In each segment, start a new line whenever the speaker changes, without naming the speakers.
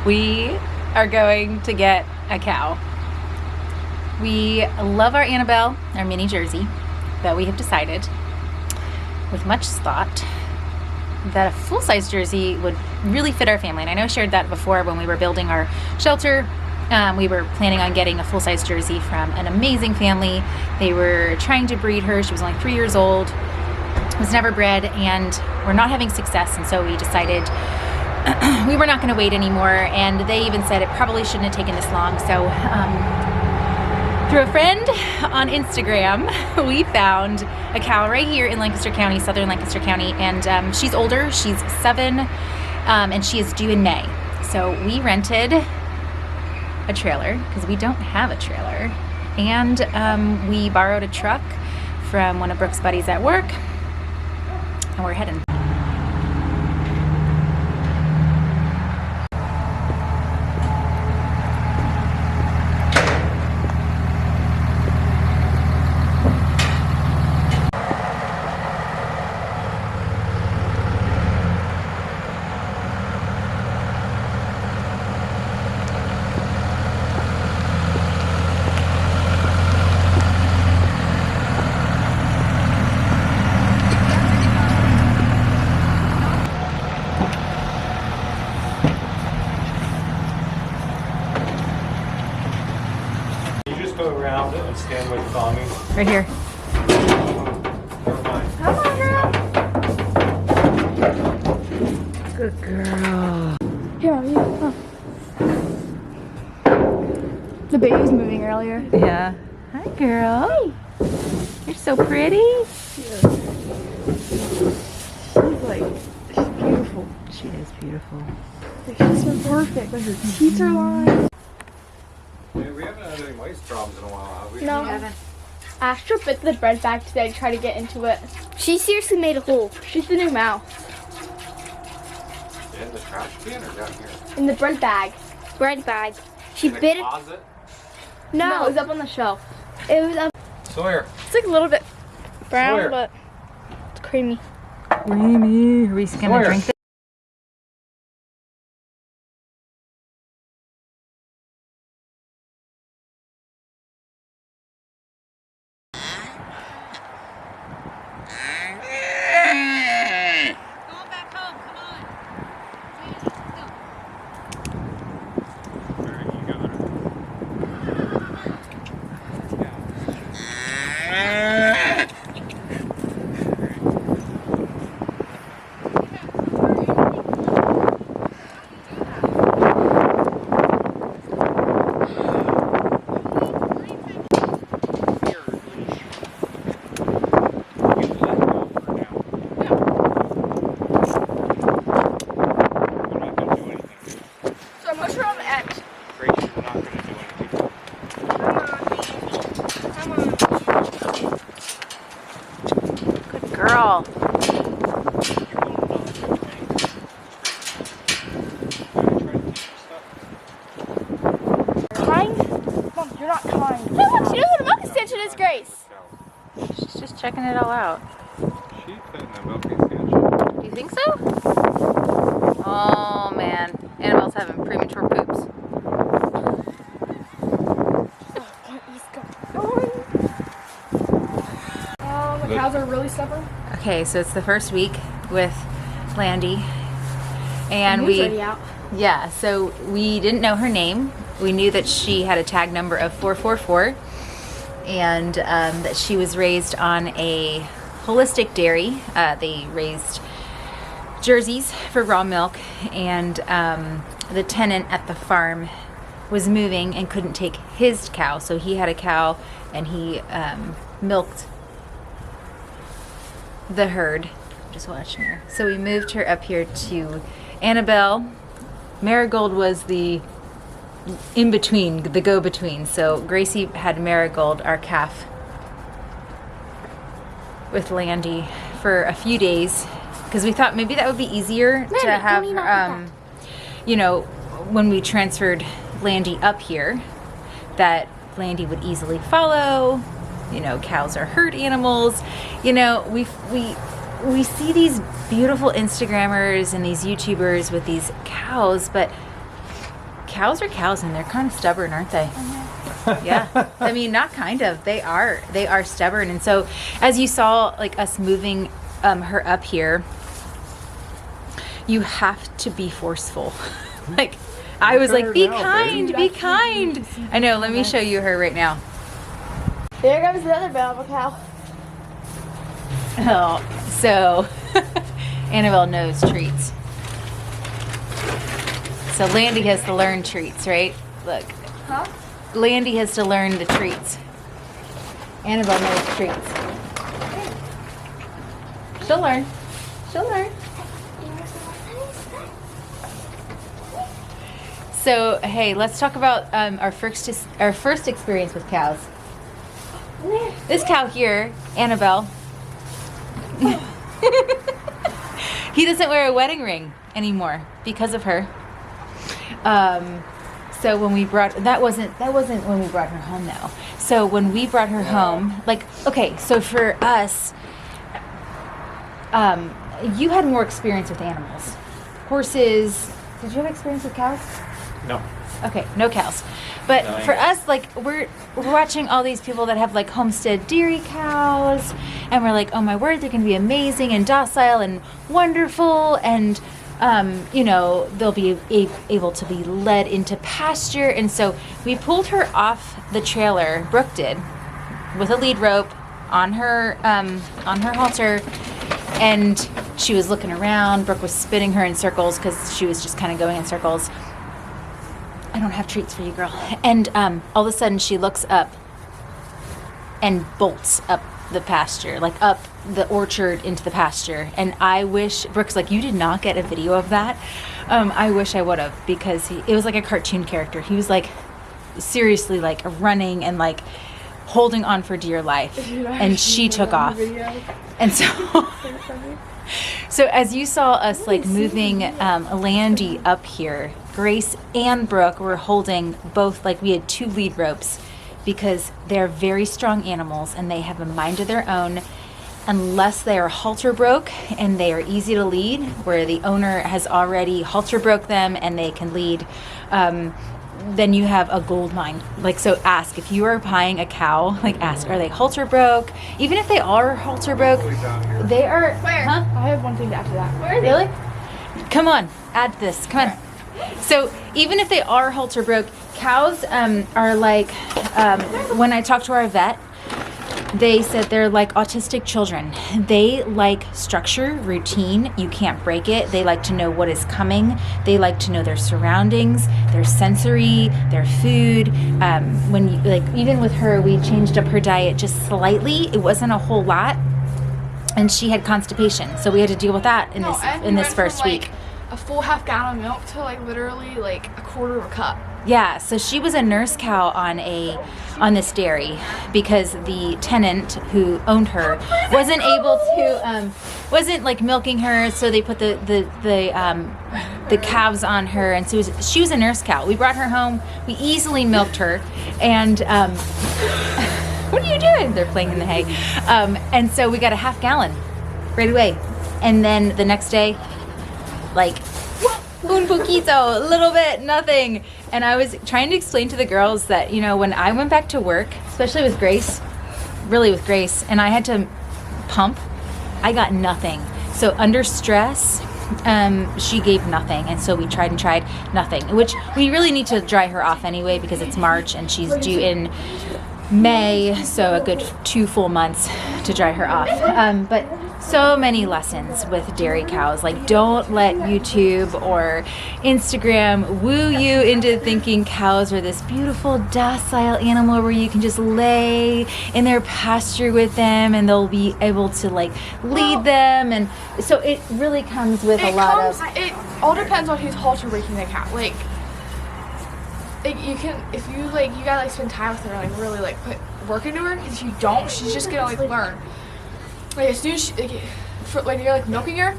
We are going to get a cow. We love our Annabelle, our mini Jersey, but we have decided, with much thought, that a full-size Jersey would really fit our family. And I know I shared that before when we were building our shelter. We were planning on getting a full-size Jersey from an amazing family. They were trying to breed her. She was only 3 years old, was never bred, and we're not having success. And so we decided we were not going to wait anymore. And they even said it probably shouldn't have taken this long. So through a friend on Instagram, we found a cow right here in Lancaster County, southern Lancaster County, and she's older, she's 7, and she is due in May. So we rented a trailer, because we don't have a trailer, and we borrowed a truck from one of Brooke's buddies at work, and we're heading.
Go around it and stand where you call me.
Right here.
Never mind.
Come on, girl. Good girl.
Here, you. The baby's moving earlier.
Yeah. Hi, girl.
Hey.
You're so pretty.
She's beautiful.
She is beautiful.
She's so perfect. Like her teeth are lined.
Yeah, we haven't had any mice problems in a while, have we?
No. We haven't. Astra bit the bread bag today to try to get into it. She seriously made a hole. She's the new mouse.
In the trash can or down here?
In the bread bag. Bread bag. She
In
bit
the
it.
closet?
No, it was up on the shelf. It was up.
Sawyer.
It's like a little bit brown,
Sawyer.
but it's creamy.
Creamy. Are we gonna
Sawyer.
drink this? Girl.
Kind? Mom, you're not kind. No, look, she knows what a milk extension is, Grace.
She's just checking it all out.
She put in the milk extension.
Do you think so? Oh man, Annabelle's having premature poops.
The cows are really stubborn.
Okay, so it's the first week with Landy, and
He's already out.
yeah, so we didn't know her name. We knew that she had a tag number of 444, and that she was raised on a holistic dairy. They raised Jerseys for raw milk, and the tenant at the farm was moving and couldn't take his cow, so he had a cow, and he milked the herd. Just watching her. So we moved her up here to Annabelle. Marigold was the in-between, the go-between. So Gracie had Marigold, our calf, with Landy for a few days, because we thought maybe that would be easier to have, you know, when we transferred Landy up here, that Landy would easily follow. You know, cows are herd animals. You know, we see these beautiful Instagrammers and these YouTubers with these cows, but cows are cows, and they're kind of stubborn, aren't they? Yeah. I mean, not kind of. They are stubborn. And so as you saw, like, us moving her up here, you have to be forceful. Like, I was like, be kind, be kind. I know. Let me show you her right now.
There comes another Bama cow.
Oh, so Annabelle knows treats. So Landy has to learn treats, right? Look.
Huh?
Landy has to learn the treats. Annabelle knows treats. She'll learn. She'll learn. So, hey, let's talk about our first experience with cows. This cow here, Annabelle, he doesn't wear a wedding ring anymore because of her. So when we brought that wasn't when we brought her home though. So when we brought her home, like, okay, so for us, you had more experience with animals, horses. Did you have experience with cows?
No.
Okay, no cows. But
No,
for us, like, we're watching all these people that have, like, homestead dairy cows, and we're like, oh my word, they're going to be amazing and docile and wonderful, and, you know, they'll be able to be led into pasture. And so we pulled her off the trailer, Brooke did, with a lead rope on her halter, and she was looking around. Brooke was spinning her in circles because she was just kind of going in circles. I don't have treats for you, girl. And all of a sudden she looks up and bolts up the pasture, like up the orchard into the pasture. And I wish, Brooke's like, you did not get a video of that. I wish I would have, because it was like a cartoon character. He was like seriously like running and like holding on for dear life. And she took off. And so so as you saw us like moving Landy up here, Grace and Brooke were holding both, like we had 2 lead ropes, because they're very strong animals and they have a mind of their own. Unless they are halter broke and they are easy to lead, where the owner has already halter broke them and they can lead, then you have a gold mine. Like, so ask, if you are buying a cow, like ask, are they halter broke? Even if they are halter broke, they are.
Where?
Huh?
I have one thing to add to that. Where are they?
Really? Come on, add this. Come on. So even if they are halter broke, cows are like, when I talked to our vet, they said they're like autistic children. They like structure, routine. You can't break it. They like to know what is coming. They like to know their surroundings, their sensory, their food. When you, like, even with her, we changed up her diet just slightly. It wasn't a whole lot, and she had constipation, so we had to deal with that in this first week.
A full half gallon of milk to like literally like a quarter of a cup.
Yeah, so she was a nurse cow on this dairy, because the tenant who owned her wasn't able to wasn't like milking her, so they put the calves on her, and so she was a nurse cow. We brought her home. We easily milked her, and what are you doing? They're playing in the hay, and so we got a half gallon right away, and then the next day, like, un poquito, a little bit, nothing. And I was trying to explain to the girls that, you know, when I went back to work, especially with Grace, and I had to pump, I got nothing. So under stress, she gave nothing. And so we tried, nothing, which we really need to dry her off anyway, because it's March and she's due in May, so a good 2 full months to dry her off. But so many lessons with dairy cows. Like, don't let YouTube or Instagram woo you into thinking cows are this beautiful, docile animal where you can just lay in their pasture with them and they'll be able to like lead them. And so it really comes with a lot of.
It all depends on who's halter breaking the cow. Like you can, if you like, you gotta like spend time with her, like really like put work into her. Because if you don't, she's just gonna like learn. Like as soon as when you're like milking her,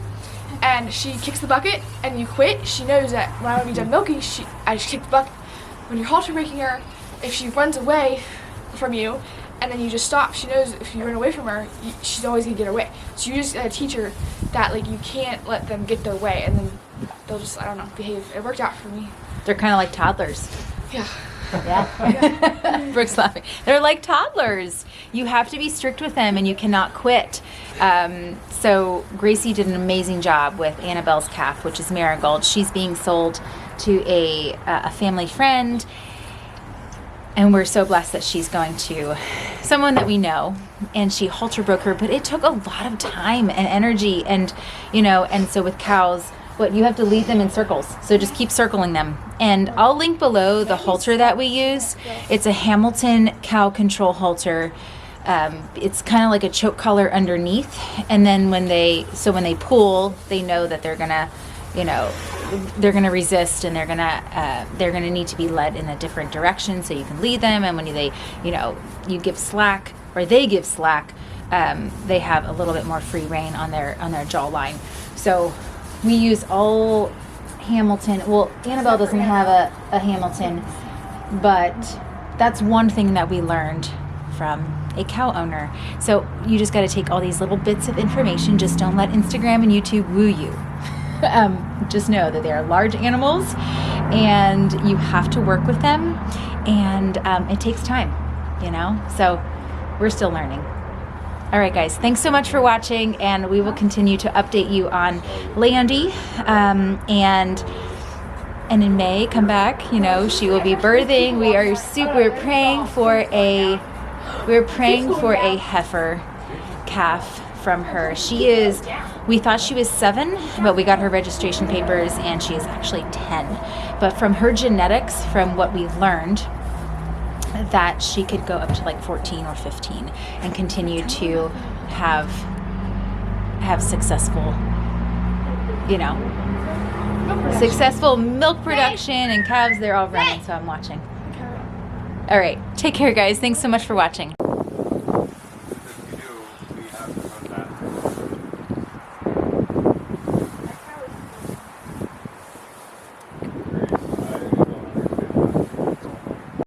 and she kicks the bucket and you quit, she knows that when I'm done milking, I just kick the bucket. When you're halter breaking her, if she runs away from you, and then you just stop, she knows if you run away from her, she's always gonna get away. So you just gotta teach her that like you can't let them get their way, and then they'll just, I don't know, behave. It worked out for me.
They're kind of like toddlers.
Yeah.
Yeah. Brooke's laughing. They're like toddlers. You have to be strict with them and you cannot quit. So Gracie did an amazing job with Annabelle's calf, which is Marigold. She's being sold to a family friend. And we're so blessed that she's going to someone that we know, and she halter broke her, but it took a lot of time and energy, and and so with cows, you have to lead them in circles. So just keep circling them. And I'll link below the halter that we use. It's a Hamilton cow control halter. It's kind of like a choke collar underneath, and then when they pull, they know that they're gonna they're going to resist, and they're going to need to be led in a different direction, so you can lead them. And when you give slack, or they give slack, they have a little bit more free rein on their jawline. So we use all Hamilton. Well, Annabelle doesn't have a Hamilton, but that's one thing that we learned from a cow owner. So you just got to take all these little bits of information. Just don't let Instagram and YouTube woo you. Just know that they are large animals, and you have to work with them, and it takes time, so we're still learning. All right, guys, thanks so much for watching, and we will continue to update you on Landy, and in May, come back. She will be birthing. We're praying for a heifer calf from her. We thought she was 7, but we got her registration papers, and she is actually 10. But from her genetics, from what we've learned, that she could go up to like 14 or 15 and continue to have successful, successful milk production, and calves. They're all running, so I'm watching. All right, take care, guys. Thanks so much for watching.